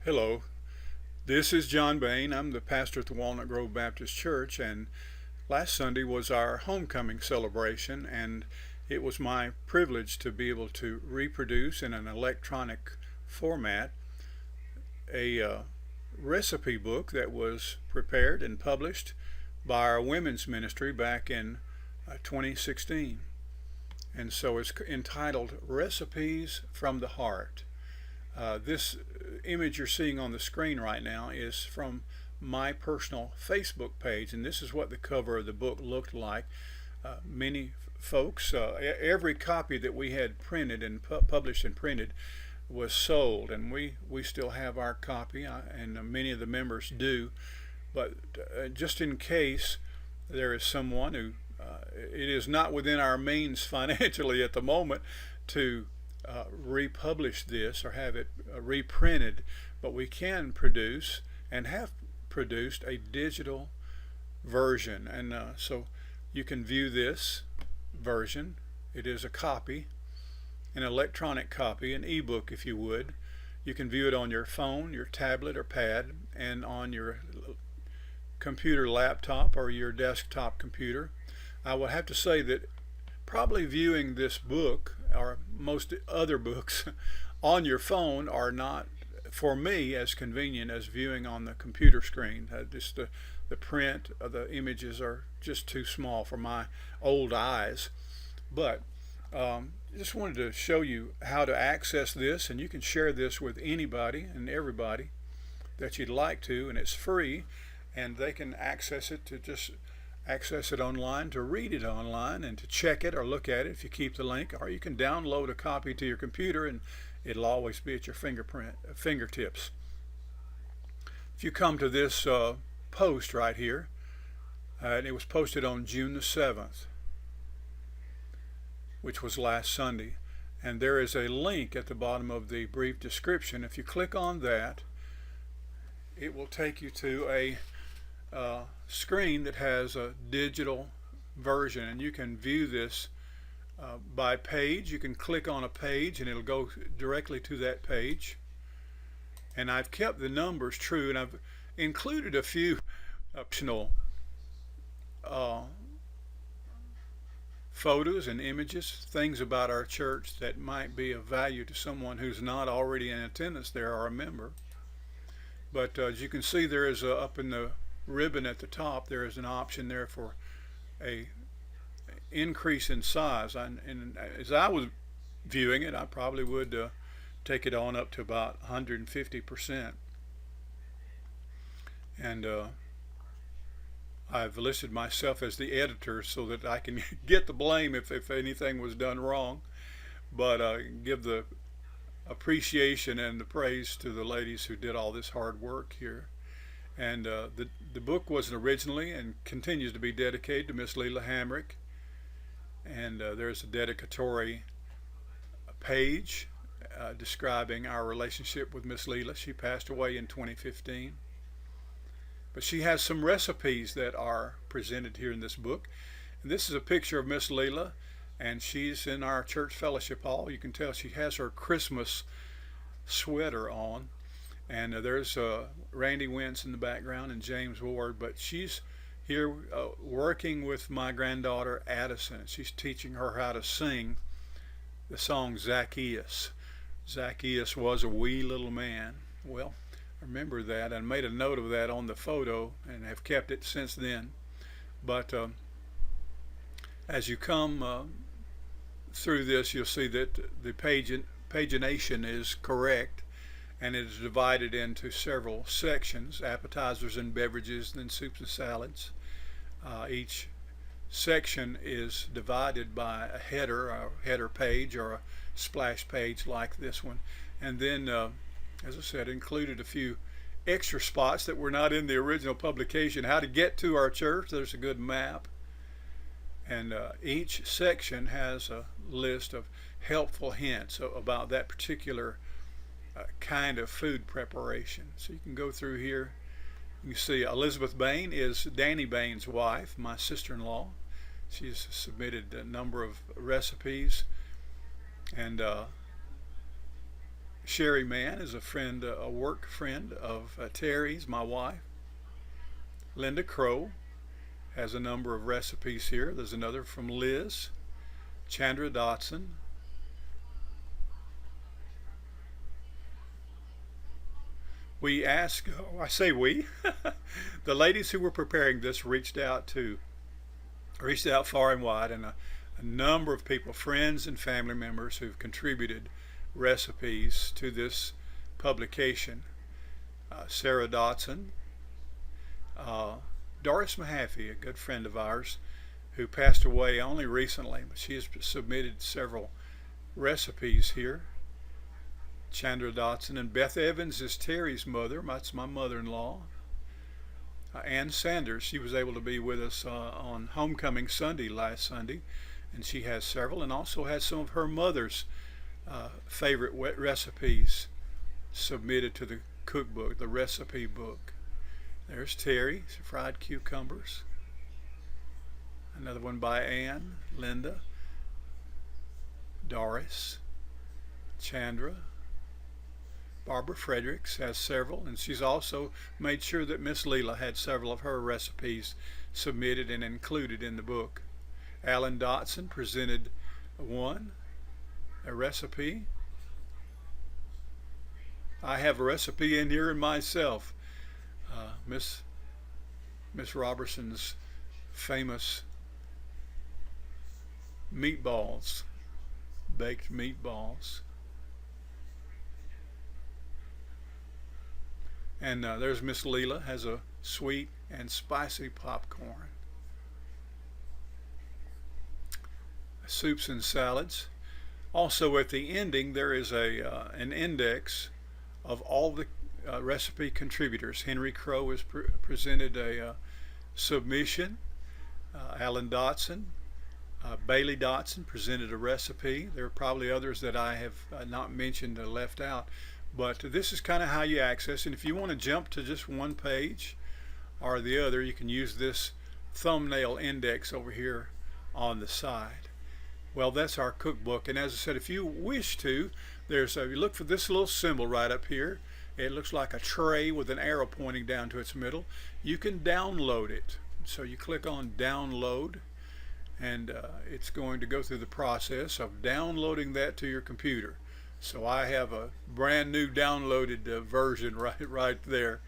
Hello, this is John Bain. I'm the pastor at the Walnut Grove Baptist Church, and last Sunday was our homecoming celebration, and it was my privilege to be able to reproduce in an electronic format a recipe book that was prepared and published by our women's ministry back in 2016. And so it's entitled Recipes from the Heart. This image you're seeing on the screen right now is from my personal Facebook page, and this is what the cover of the book looked like. Many folks, every copy that we had printed and published and printed was sold, and we still have our copy, and many of the members do. But just in case there is someone who it is not within our means financially at the moment to republish this or have it reprinted, but we can produce and have produced a digital version, and so you can view this version. It is a copy, an electronic copy, an ebook if you would. You can view it on your phone, your tablet or pad, and on your computer laptop or your desktop computer. I will have to say that probably viewing this book or most other books on your phone are not, for me, as convenient as viewing on the computer screen. Just the print of the images are just too small for my old eyes. But just wanted to show you how to access this, and you can share this with anybody and everybody that you'd like to, and it's free, and they can access it to just access it online, to read it online, and to check it or look at it if you keep the link, or you can download a copy to your computer and it'll always be at your fingertips. If you come to this post right here, and it was posted on June the 7th, which was last Sunday, and there is a link at the bottom of the brief description. If you click on that, it will take you to a screen that has a digital version, and you can view this by page. You can click on a page and it'll go directly to that page, and I've kept the numbers true, and I've included a few optional photos and images, things about our church that might be of value to someone who's not already in attendance there or a member. But as you can see, there is up in the ribbon at the top, there is an option there for a increase in size, and as I was viewing it, I probably would take it on up to about 150%, and I've listed myself as the editor so that I can get the blame if anything was done wrong, but give the appreciation and the praise to the ladies who did all this hard work here. And the book was originally and continues to be dedicated to Miss Leela Hamrick. And there's a dedicatory page describing our relationship with Miss Leela. She passed away in 2015. But she has some recipes that are presented here in this book. And this is a picture of Miss Leela, and she's in our church fellowship hall. You can tell she has her Christmas sweater on. And there's Randy Wentz in the background and James Ward, but she's here working with my granddaughter Addison. She's teaching her how to sing the song Zacchaeus. Zacchaeus was a wee little man. Well, I remember that and made a note of that on the photo and have kept it since then. But as you come through this, you'll see that the pagination is correct, and it is divided into several sections: appetizers and beverages, then soups and salads. Each section is divided by a header page or a splash page like this one. And then, as I said, included a few extra spots that were not in the original publication. How to get to our church, there's a good map. And each section has a list of helpful hints about that particular kind of food preparation. So you can go through here. You see Elizabeth Bain is Danny Bain's wife, my sister-in-law. She's submitted a number of recipes, and Sherry Mann is a friend, a work friend of Terry's, my wife. Linda Crow has a number of recipes here. There's another from Liz. Chandra Dotson. We asked, oh, I say we, the ladies who were preparing this reached out far and wide, and a number of people, friends and family members, who've contributed recipes to this publication. Sarah Dotson, uh, Doris Mahaffey, a good friend of ours, who passed away only recently, but she has submitted several recipes here. Chandra Dotson, and Beth Evans is Terry's mother. That's my mother-in-law. Ann Sanders, she was able to be with us on Homecoming Sunday last Sunday, and she has several, and also has some of her mother's favorite recipes submitted to the cookbook, the recipe book. There's Terry, fried cucumbers. Another one by Ann, Linda, Doris, Chandra. Barbara Fredericks has several, and she's also made sure that Miss Leela had several of her recipes submitted and included in the book. Alan Dotson presented a recipe. I have a recipe in here in myself. Miss Robertson's famous meatballs, baked meatballs. And there's Miss Leela, has a sweet and spicy popcorn. Soups and salads. Also at the ending there is an index of all the recipe contributors. Henry Crow has presented a submission. Alan Dotson, Bailey Dotson presented a recipe. There are probably others that I have not mentioned or left out. But this is kind of how you access, and if you want to jump to just one page or the other, you can use this thumbnail index over here on the side. Well, that's our cookbook, and as I said, if you wish to, you look for this little symbol right up here. It looks like a tray with an arrow pointing down to its middle. You can download it. So you click on download, and it's going to go through the process of downloading that to your computer. So I have a brand new downloaded version right there.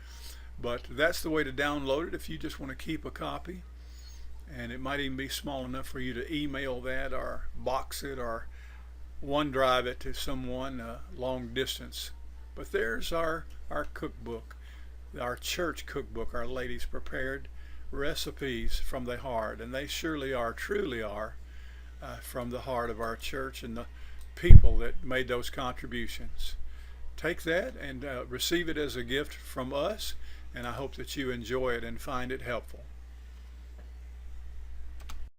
But that's the way to download it if you just want to keep a copy. And it might even be small enough for you to email that or box it or OneDrive it to someone long distance. But there's our cookbook, our church cookbook, our ladies prepared recipes from the heart. And they surely are, truly are, from the heart of our church and the people that made those contributions. Take that and receive it as a gift from us, and I hope that you enjoy it and find it helpful.